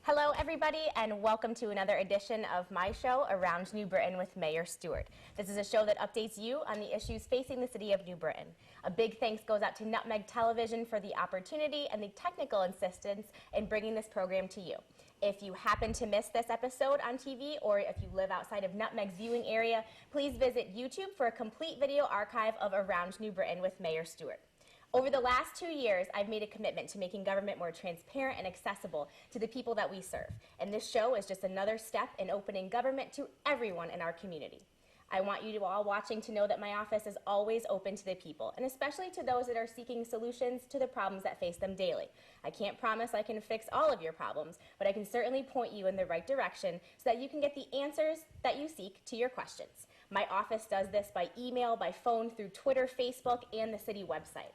Hello, everybody, and welcome to another edition of my show, Around New Britain with Mayor Stewart. This is a show that updates you on the issues facing the city of New Britain. A big thanks goes out to Nutmeg Television for the opportunity and the technical assistance in bringing this program to you. If you happen to miss this episode on TV, or if you live outside of Nutmeg's viewing area, please visit YouTube for a complete video archive of Around New Britain with Mayor Stewart. Over the last 2 years, I've made a commitment to making government more transparent and accessible to the people that we serve. And this show is just another step in opening government to everyone in our community. I want you all watching to know that my office is always open to the people, and especially to those that are seeking solutions to the problems that face them daily. I can't promise I can fix all of your problems, but I can certainly point you in the right direction so that you can get the answers that you seek to your questions. My office does this by email, by phone, through Twitter, Facebook, and the city website.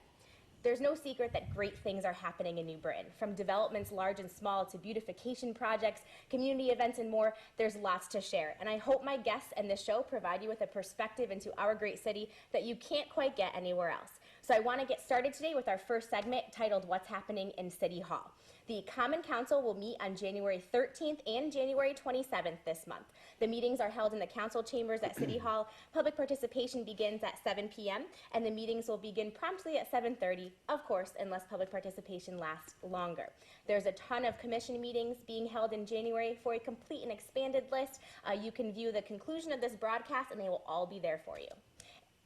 There's no secret that great things are happening in New Britain. From developments large and small to beautification projects, community events, and more, there's lots to share. And I hope my guests and this show provide you with a perspective into our great city that you can't quite get anywhere else. So I want to get started today with our first segment titled What's Happening in City Hall. The Common Council will meet on January 13th and January 27th this month. The meetings are held in the council chambers at City Hall. Public participation begins at 7 p.m. and the meetings will begin promptly at 7:30, of course, unless public participation lasts longer. There's a ton of commission meetings being held in January. For a complete and expanded list, you can view the conclusion of this broadcast and they will all be there for you.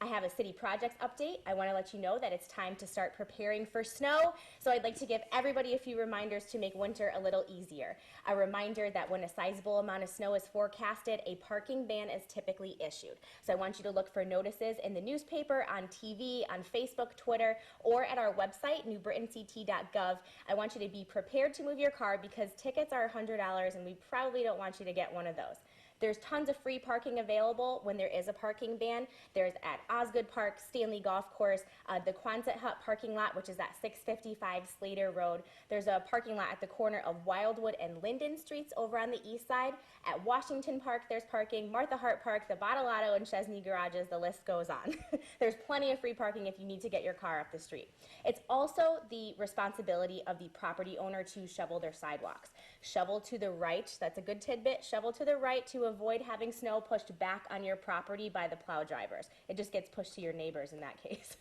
I have a city projects update. I want to let you know that it's time to start preparing for snow, so I'd like to give everybody a few reminders to make winter a little easier. A reminder that when a sizable amount of snow is forecasted, a parking ban is typically issued. So I want you to look for notices in the newspaper, on TV, on Facebook, Twitter, or at our website, newbritainct.gov. I want you to be prepared to move your car because tickets are $100 and we probably don't want you to get one of those. There's tons of free parking available when there is a parking ban. There's at Osgood Park, Stanley Golf Course, the Quonset Hut parking lot, which is at 655 Slater Road. There's a parking lot at the corner of Wildwood and Linden Streets over on the east side. At Washington Park, there's parking. Martha Hart Park, the Bottolato and Chesney garages, the list goes on. There's plenty of free parking if you need to get your car up the street. It's also the responsibility of the property owner to shovel their sidewalks. Shovel to the right, that's a good tidbit, shovel to the right to avoid having snow pushed back on your property by the plow drivers. It just gets pushed to your neighbors in that case.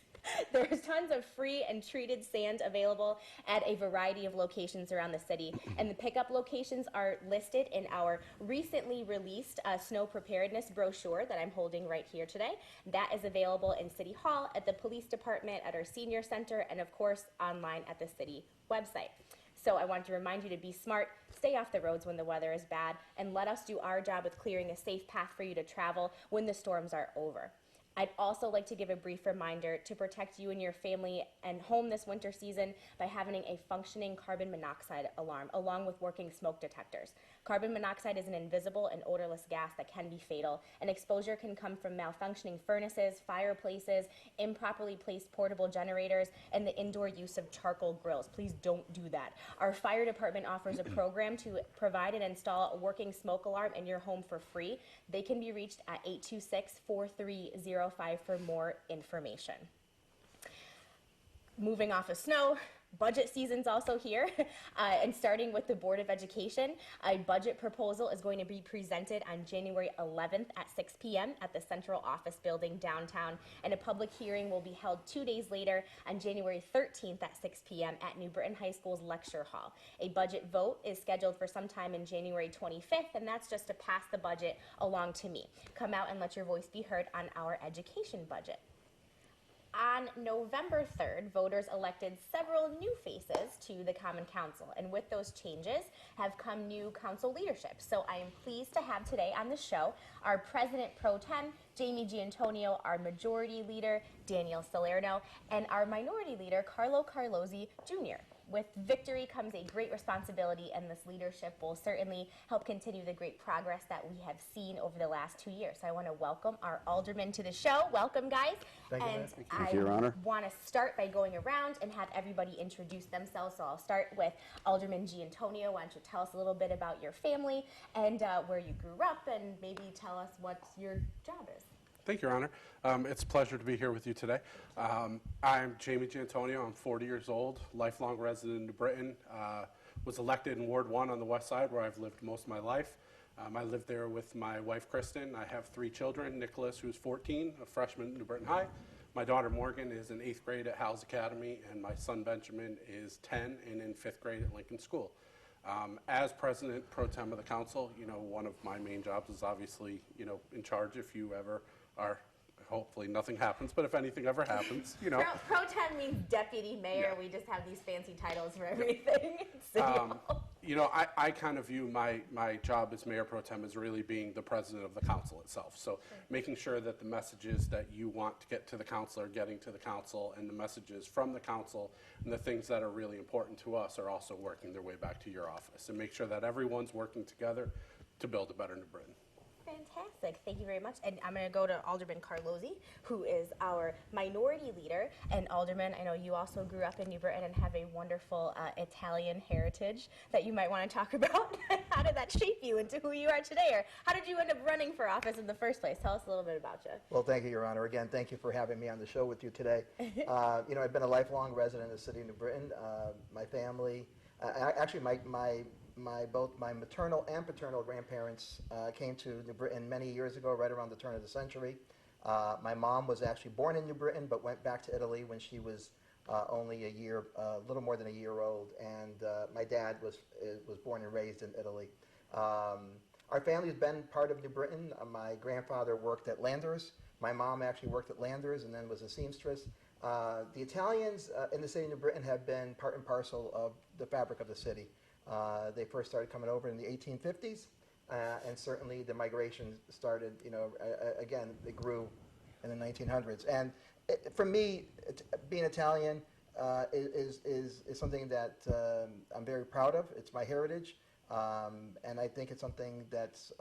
There's tons of free and treated sand available at a variety of locations around the city, and the pickup locations are listed in our recently released snow preparedness brochure that I'm holding right here today. That is available in City Hall, at the police department, at our senior center, and of course online at the city website. So I want to remind you to be smart, stay off the roads when the weather is bad, and let us do our job with clearing a safe path for you to travel when the storms are over. I'd also like to give a brief reminder to protect you and your family and home this winter season by having a functioning carbon monoxide alarm along with working smoke detectors. Carbon monoxide is an invisible and odorless gas that can be fatal, and exposure can come from malfunctioning furnaces, fireplaces, improperly placed portable generators, and the indoor use of charcoal grills. Please don't do that. Our fire department offers a program to provide and install a working smoke alarm in your home for free. They can be reached at 826-4305 for more information. Moving off of snow, budget season's also here, and starting with the Board of Education, a budget proposal is going to be presented on January 11th at 6 p.m. at the Central Office Building downtown, and a public hearing will be held 2 days later on January 13th at 6 p.m. at New Britain High School's Lecture Hall. A budget vote is scheduled for sometime in January 25th, and that's just to pass the budget along to me. Come out and let your voice be heard on our education budget. On November 3rd, voters elected several new faces to the Common Council, and with those changes have come new council leadership. So I am pleased to have today on the show our President Pro Tem, Jamie Giantonio, our Majority Leader, Daniel Salerno, and our Minority Leader, Carlo Carlozzi Jr. With victory comes a great responsibility, and this leadership will certainly help continue the great progress that we have seen over the last 2 years. So I want to welcome our aldermen to the show. Welcome, guys. Thank you. And Your Honor. I want to start by going around and have everybody introduce themselves. So I'll start with Alderman Giantonio. Why don't you tell us a little bit about your family and where you grew up, and maybe tell us what your job is. Thank you, Your Honor. It's a pleasure to be here with you today. I'm Jamie Giantonio. I'm 40 years old, lifelong resident in New Britain. was elected in Ward 1 on the west side, where I've lived most of my life. I live there with my wife, Kristen. I have 3 children, Nicholas, who's 14, a freshman at New Britain High. My daughter, Morgan, is in 8th grade at Howes Academy, and my son, Benjamin, is 10 and in 5th grade at Lincoln School. As president pro tem of the council, one of my main jobs is obviously, in charge if you ever are. Hopefully nothing happens, but if anything ever happens, Pro tem means deputy mayor. Yeah. We just have these fancy titles for everything. City Hall. I kind of view my job as mayor pro tem as really being the president of the council itself. So making sure that the messages that you want to get to the council are getting to the council, and the messages from the council and the things that are really important to us are also working their way back to your office, and make sure that everyone's working together to build a better New Britain. Fantastic. Thank you very much. And I'm going to go to Alderman Carlozzi, who is our minority leader. And Alderman, I know you also grew up in New Britain and have a wonderful Italian heritage that you might want to talk about. How did that shape you into who you are today? Or how did you end up running for office in the first place? Tell us a little bit about you. Well, thank you, Your Honor. Again, thank you for having me on the show with you today. I've been a lifelong resident of the city of New Britain. My family, actually, both my maternal and paternal grandparents came to New Britain many years ago, right around the turn of the century. My mom was actually born in New Britain, but went back to Italy when she was only a little more than a year old, and my dad was born and raised in Italy. Our family's been part of New Britain. My grandfather worked at Landers. My mom actually worked at Landers and then was a seamstress. The Italians in the city of New Britain have been part and parcel of the fabric of the city. They first started coming over in the 1850s, and certainly the migration started, again, it grew in the 1900s. And for me, being Italian is something that I'm very proud of. It's my heritage, and I think it's something that's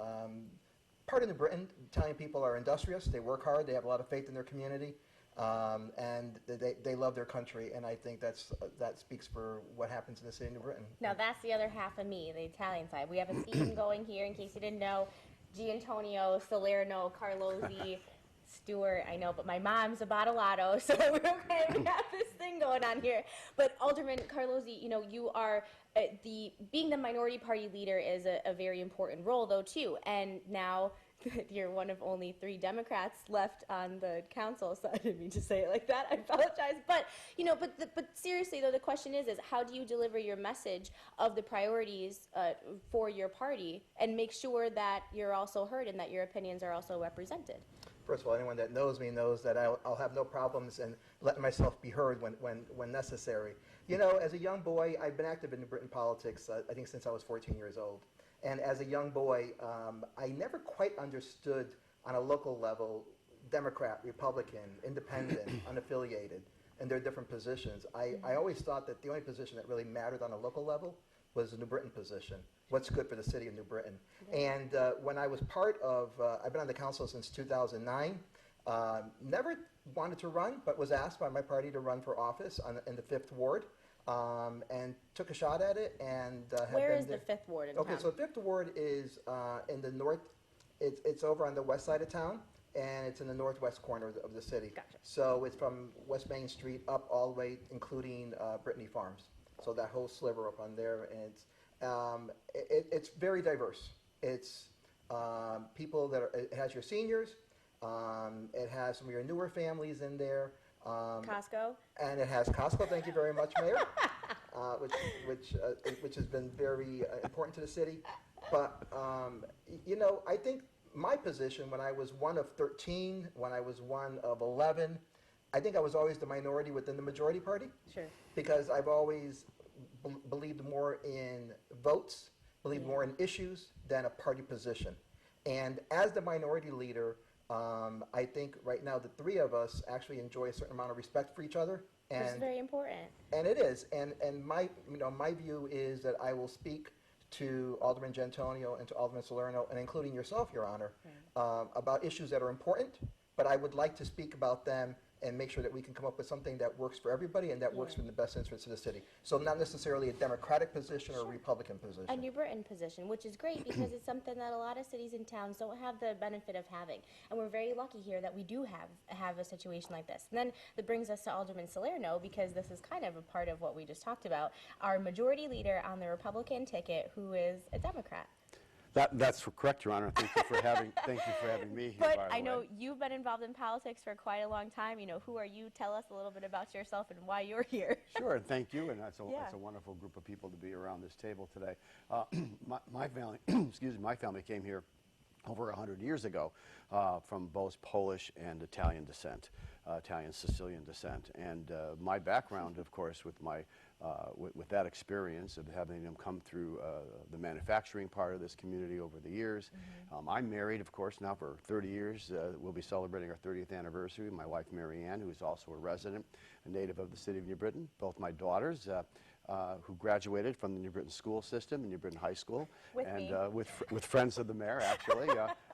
part of New Britain. Italian people are industrious. They work hard. They have a lot of faith in their community. And they love their country, and I think that speaks for what happens in the city of New Britain. Now that's the other half of me, the Italian side. We have a theme going here, in case you didn't know. Giantonio, Salerno, Carlozzi, Stewart, I know, but my mom's a Bottolato, so we have this thing going on here. But Alderman Carlozzi, you are being the minority party leader is a very important role, though, too. And now you're one of only 3 Democrats left on the council, so I didn't mean to say it like that. I apologize. But but seriously though, the question is how do you deliver your message of the priorities for your party and make sure that you're also heard and that your opinions are also represented? First of all, anyone that knows me knows that I'll have no problems in letting myself be heard when necessary. As a young boy, I've been active in New Britain politics, I think since I was 14 years old. And as a young boy, I never quite understood on a local level Democrat, Republican, independent, unaffiliated, and their different positions. I always thought that the only position that really mattered on a local level was the New Britain position, what's good for the city of New Britain. And when I was part of, I've been on the council since 2009, never wanted to run, but was asked by my party to run for office in the 5th Ward. And took a shot at it, and where is the 5th Ward in town? Okay, so 5th Ward is in the north. It's over on the west side of town, and it's in the northwest corner of the city. Gotcha. So it's from West Main Street up all the way, including Brittany Farms. So that whole sliver up on there, and it's very diverse. It's people that it has your seniors. It has some of your newer families in there. Costco? And it has Costco, thank you very much, Mayor, which has been very important to the city. But, I think my position when I was one of 13, when I was one of 11, I think I was always the minority within the majority party. Sure. Because I've always believed more in votes, believed more in issues than a party position. And as the minority leader, I think right now the 3 of us actually enjoy a certain amount of respect for each other. And Which is very important. And it is. And my view is that I will speak to Alderman Giantonio and to Alderman Salerno, and including yourself, Your Honor, about issues that are important, but I would like to speak about them and make sure that we can come up with something that works for everybody and that works in the best interest of the city. So not necessarily a Democratic position or a Republican position. A New Britain position, which is great because it's something that a lot of cities and towns don't have the benefit of having. And we're very lucky here that we do have a situation like this. And then that brings us to Alderman Salerno, because this is kind of a part of what we just talked about. Our majority leader on the Republican ticket, who is a Democrat. That's correct, Your Honor. Thank you for having me here. But by the I know way. you've been involved in politics for quite a long time. You know, who are you? Tell us a little bit about yourself and why you're here. Sure, and thank you. And that's Yeah. a wonderful group of people to be around this table today. My family, excuse me, my family came here over 100 years ago from both Polish and Italian descent, Italian Sicilian descent. And my background, of course, with that experience of having them come through the manufacturing part of this community over the years. I'm married, of course, now for 30 years. We'll be celebrating our 30th anniversary. My wife, Mary Ann, who is also a resident, a native of the city of New Britain. Both my daughters, who graduated from the New Britain school system, New Britain High School, with friends of the mayor, actually.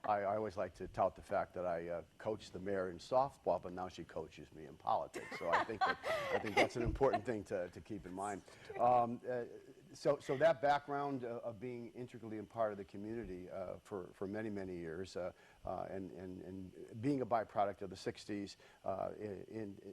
I always like to tout the fact that I coached the mayor in softball, but now she coaches me in politics. So I think that's an important thing to keep in mind. So that background of being integrally a part of the community for many, many years, and being a byproduct of the 60s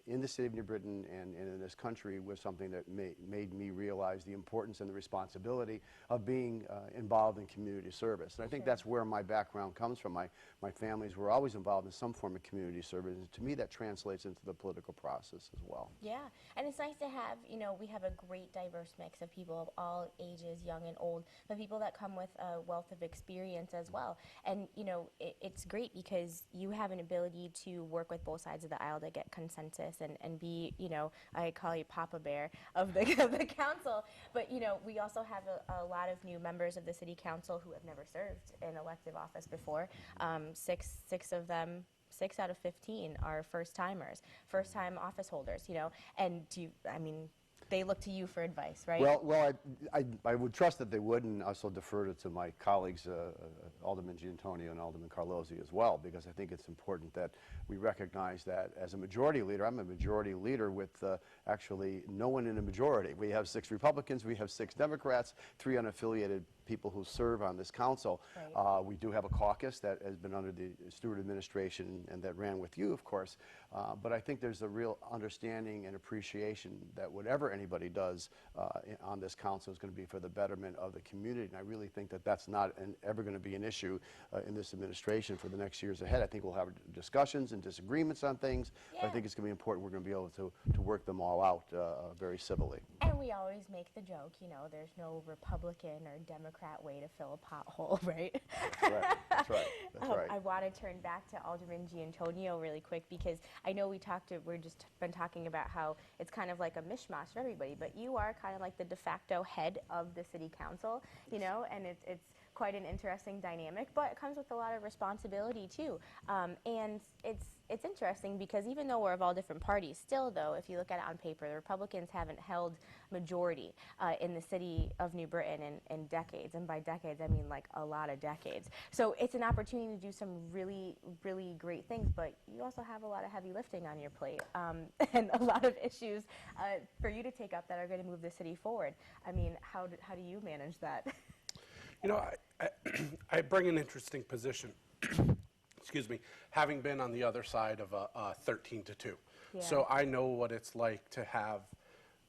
in the city of New Britain and in this country was something that made me realize the importance and the responsibility of being involved in community service. And I think that's where my background comes from. My families were always involved in some form of community service, and to me that translates into the political process as well. Yeah, and it's nice to have, you know, we have a great diverse mix of people of all ages, young and old, but people that come with a wealth of experience as well. And, you know, it's great because you have an ability to work with both sides of the aisle to get consensus and be, you know, I call you Papa Bear of the council. But, you know, we also have a lot of new members of the city council who have never served in elective office before. Six of them, 6 out of 15 are first-timers, first-time office holders, you know, and they look to you for advice, right? Well, I would trust that they would, and also defer to my colleagues, Alderman Giantonio and Alderman Carlozzi as well, because I think it's important that we recognize that as a majority leader, I'm a majority leader with actually no one in a majority. We have 6 Republicans, we have 6 Democrats, 3 unaffiliated people who serve on this council. Right. We do have a caucus that has been under the Stewart administration and that ran with you, of course. But I think there's a real understanding and appreciation that whatever anybody does on this council is going to be for the betterment of the community. And I really think that that's not ever going to be an issue in this administration for the next years ahead. I think we'll have discussions and disagreements on things, but I think it's going to be important we're going to be able to work them all out very civilly. And we always make the joke, you know, there's no Republican or Democrat way to fill a pothole, right? That's right. That's right. I want to turn back to Alderman Giantonio really quick because I know we're just been talking about how it's kind of like a mishmash for everybody, but you are kind of like the de facto head of the city council, you know, and it's quite an interesting dynamic, but it comes with a lot of responsibility too. And it's interesting because even though we're of all different parties, still though, if you look at it on paper, the Republicans haven't held majority in the city of New Britain in decades, and by decades I mean like a lot of decades. So it's an opportunity to do some really, really great things, but you also have a lot of heavy lifting on your plate and a lot of issues for you to take up that are going to move the city forward. I mean, how do you manage that? You know, I bring an interesting position, excuse me, having been on the other side of a 13-2. Yeah. So I know what it's like to have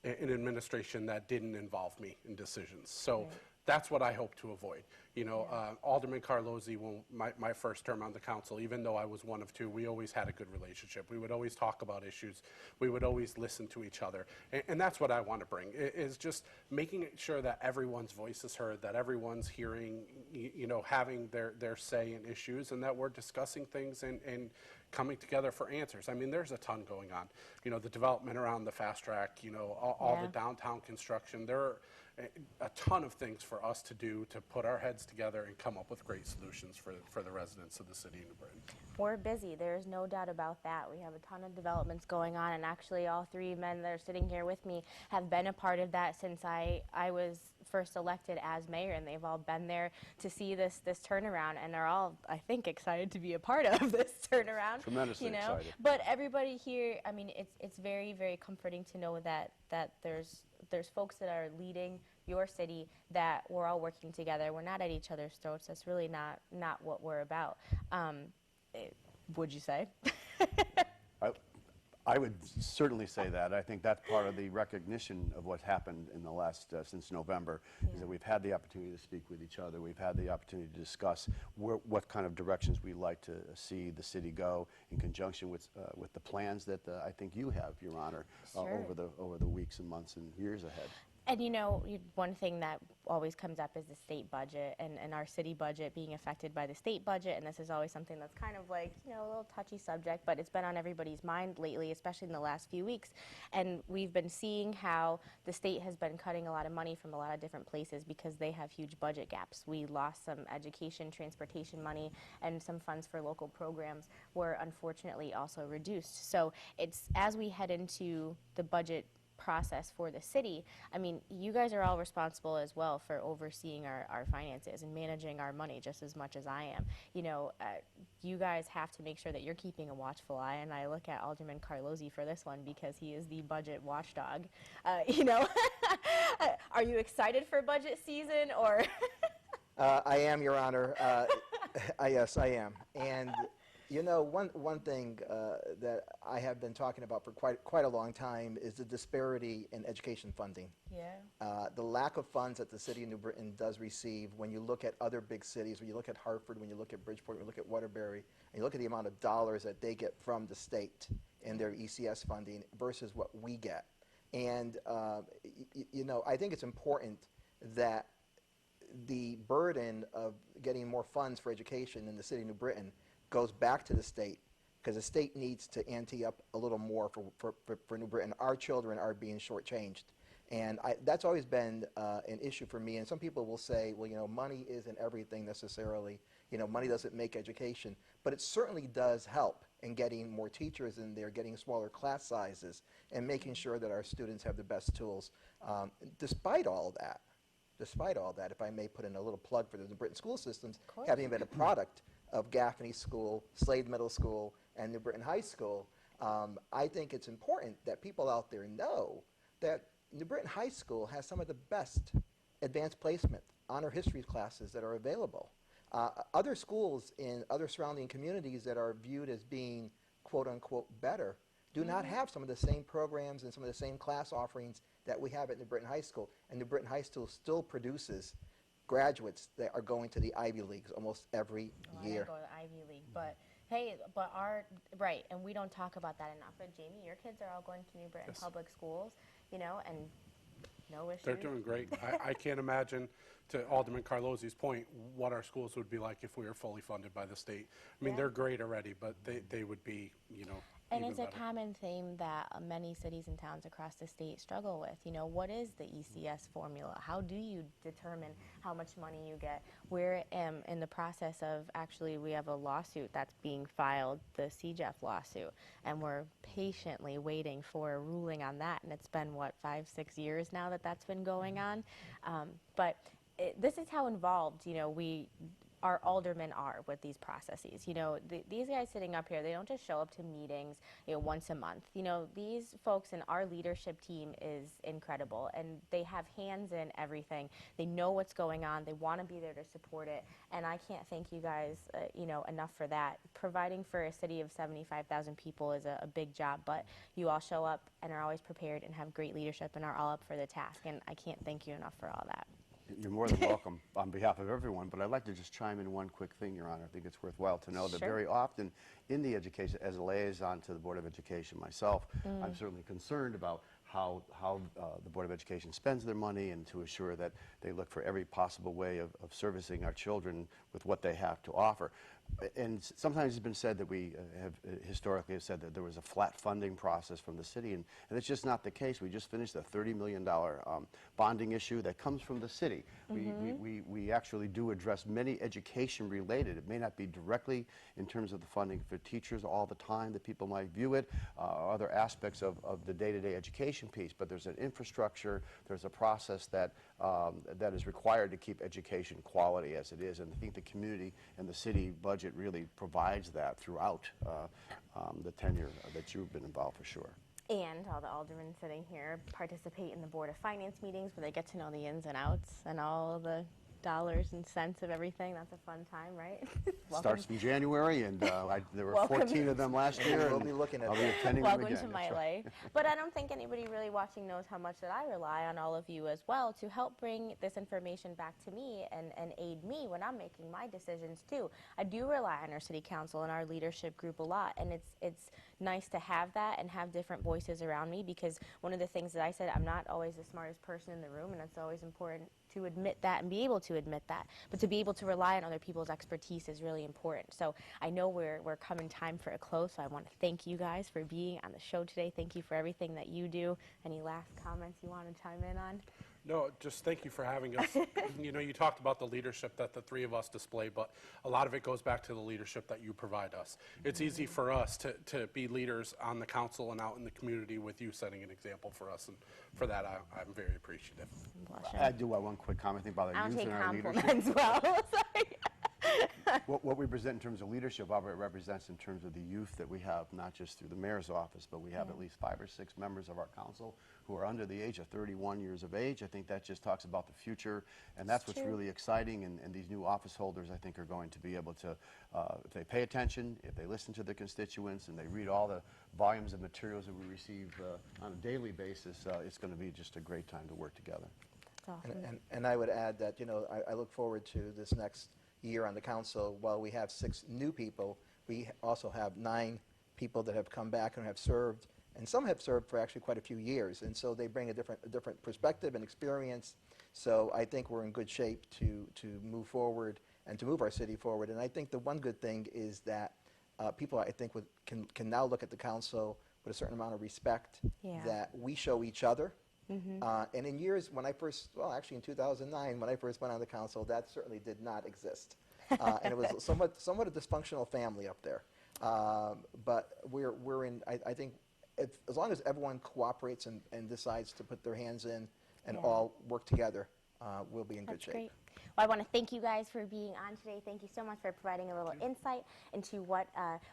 an administration that didn't involve me in decisions. So that's what I hope to avoid. You know, Alderman Carlozzi, my first term on the council, even though I was one of 2, we always had a good relationship. We would always talk about issues. We would always listen to each other. And that's what I want to bring, is just making sure that everyone's voice is heard, that everyone's hearing, you know, having their say in issues, and that we're discussing things and coming together for answers. I mean, there's a ton going on. You know, the development around the fast track, you know, all the downtown construction. a ton of things for us to do to put our heads together and come up with great solutions for the residents of the city of New Britain. We're busy. There's no doubt about that. We have a ton of developments going on, and actually all three men that are sitting here with me have been a part of that since I was first elected as mayor, and they've all been there to see this turnaround, and are all, I think, excited to be a part of this turnaround. Tremendously excited. But everybody here, I mean, it's very, very comforting to know that there's folks that are leading your city, that we're all working together. We're not at each other's throats. That's really not what we're about. Would you say? I would certainly say that. I think that's part of the recognition of what happened in the last, since November, is that we've had the opportunity to speak with each other. We've had the opportunity to discuss what kind of directions we'd like to see the city go in conjunction with the plans that I think you have, Your Honor, Sure. over the weeks and months and years ahead. And one thing that always comes up is the state budget and our city budget being affected by the state budget, and this is always something that's kind of like, a little touchy subject, but it's been on everybody's mind lately, especially in the last few weeks. And we've been seeing how the state has been cutting a lot of money from a lot of different places because they have huge budget gaps. We lost some education, transportation money, and some funds for local programs were unfortunately also reduced. So it's, as we head into the budget process for the city, I mean, you guys are all responsible as well for overseeing our finances and managing our money just as much as I am. You guys have to make sure that you're keeping a watchful eye, and I look at Alderman Carlozzi for this one because he is the budget watchdog. Are you excited for budget season, or? I am, Your Honor. Yes, I am. And one thing that I have been talking about for quite a long time is the disparity in education funding. Yeah. The lack of funds that the city of New Britain does receive when you look at other big cities, when you look at Hartford, when you look at Bridgeport, when you look at Waterbury, and you look at the amount of dollars that they get from the state in their ECS funding versus what we get. And, I think it's important that the burden of getting more funds for education in the city of New Britain goes back to the state, because the state needs to ante up a little more for New Britain. Our children are being shortchanged. And that's always been an issue for me. And some people will say, well, money isn't everything necessarily. Money doesn't make education. But it certainly does help in getting more teachers in there, getting smaller class sizes, and making sure that our students have the best tools. Despite all that, if I may put in a little plug for the New Britain school systems, having been a product of Gaffney School, Slade Middle School, and New Britain High School, I think it's important that people out there know that New Britain High School has some of the best advanced placement honor history classes that are available. Other schools in other surrounding communities that are viewed as being quote-unquote better do not have some of the same programs and some of the same class offerings that we have at New Britain High School. And New Britain High School still produces graduates that are going to the Ivy Leagues almost every year. I go to the Ivy League, but hey, right, and we don't talk about that enough. But Jamie, your kids are all going to New Britain public schools, and no issues. They're doing great. I can't imagine, to Alderman Carlozzi's point, what our schools would be like if we were fully funded by the state. I mean, they're great already, but they would be, And even it's a better. common theme that many cities and towns across the state struggle with. What is the ECS formula? How do you determine how much money you get? We're in the process of, actually, we have a lawsuit that's being filed, the CJEF lawsuit, and we're patiently waiting for a ruling on that. And it's been, 5-6 years now that's been going on. But this is how involved, our aldermen are with these processes. These guys sitting up here, they don't just show up to meetings, once a month. These folks in our leadership team is incredible, and they have hands in everything. They know what's going on. They want to be there to support it, and I can't thank you guys, enough for that. Providing for a city of 75,000 people is a big job, but you all show up and are always prepared and have great leadership and are all up for the task, and I can't thank you enough for all that. You're more than welcome on behalf of everyone, but I'd like to just chime in one quick thing, Your Honor. I think it's worthwhile to know that very often in the education, as a liaison to the Board of Education myself, I'm certainly concerned about how the Board of Education spends their money, and to assure that they look for every possible way of servicing our children with what they have to offer. And sometimes it's been said that we have historically have said that there was a flat funding process from the city, and it's just not the case. We just finished a $30 million bonding issue that comes from the city. We actually do address many education related. It may not be directly in terms of the funding for teachers all the time that people might view it, other aspects of the day-to-day education piece, but there's an infrastructure, there's a process that that is required to keep education quality as it is, and I think the community and the city budget really provides that throughout the tenure that you've been involved for sure. And all the aldermen sitting here participate in the Board of Finance meetings where they get to know the ins and outs and all the dollars and cents of everything. That's a fun time, right? Starts in January, and there were Welcome. 14 of them last year. We'll and be looking at I'll be that. attending Welcome them again. to my That's right. life. But I don't think anybody really watching knows how much that I rely on all of you as well to help bring this information back to me and aid me when I'm making my decisions too. I do rely on our city council and our leadership group a lot, and it's nice to have that and have different voices around me, because one of the things that I said, I'm not always the smartest person in the room, and it's always important to admit that and be able to admit that. But to be able to rely on other people's expertise is really important. So I know we're coming time for a close, so I want to thank you guys for being on the show today. Thank you for everything that you do. Any last comments you want to chime in on? No, just thank you for having us. You know, you talked about the leadership that the three of us display, but a lot of it goes back to the leadership that you provide us. It's easy for us to be leaders on the council and out in the community with you setting an example for us, and for that I'm very appreciative. I do want one quick comment about I our don't youth take and our leadership. compliments well. Sorry. What we present in terms of leadership, it represents in terms of the youth that we have, not just through the mayor's office, but we have at least 5 or 6 members of our council who are under the age of 31 years of age. I think that just talks about the future, and that's what's really exciting, and these new office holders, I think, are going to be able to, if they pay attention, if they listen to the constituents, and they read all the volumes of materials that we receive on a daily basis, it's going to be just a great time to work together. That's awesome. And I would add that, you know, I look forward to this next year on the council. While we have 6 new people, we also have 9 people that have come back and have served, and some have served for actually quite a few years, and so they bring a different perspective and experience. So I think we're in good shape to move forward and to move our city forward. And I think the one good thing is that people, I think, can now look at the council with a certain amount of respect that we show each other. And in years when I first, well, actually in 2009, when I first went on the council, that certainly did not exist. And it was somewhat a dysfunctional family up there. But we're in, I think, as long as everyone cooperates and decides to put their hands in and all work together, we'll be in good shape. Great. Well, I want to thank you guys for being on today. Thank you so much for providing a little insight into what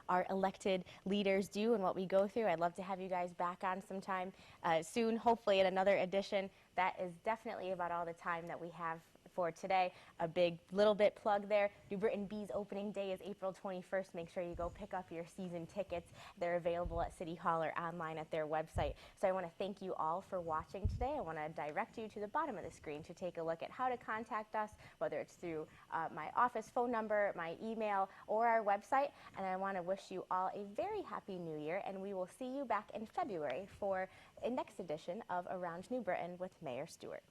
our elected leaders do and what we go through. I'd love to have you guys back on sometime soon, hopefully at another edition. That is definitely about all the time that we have for today. A big little bit plug there. New Britain Bees opening day is April 21st. Make sure you go pick up your season tickets. They're available at City Hall or online at their website. So I want to thank you all for watching today. I want to direct you to the bottom of the screen to take a look at how to contact us, whether it's through my office phone number, my email, or our website. And I want to wish you all a very happy new year, and we will see you back in February for a next edition of Around New Britain with Mayor Stewart.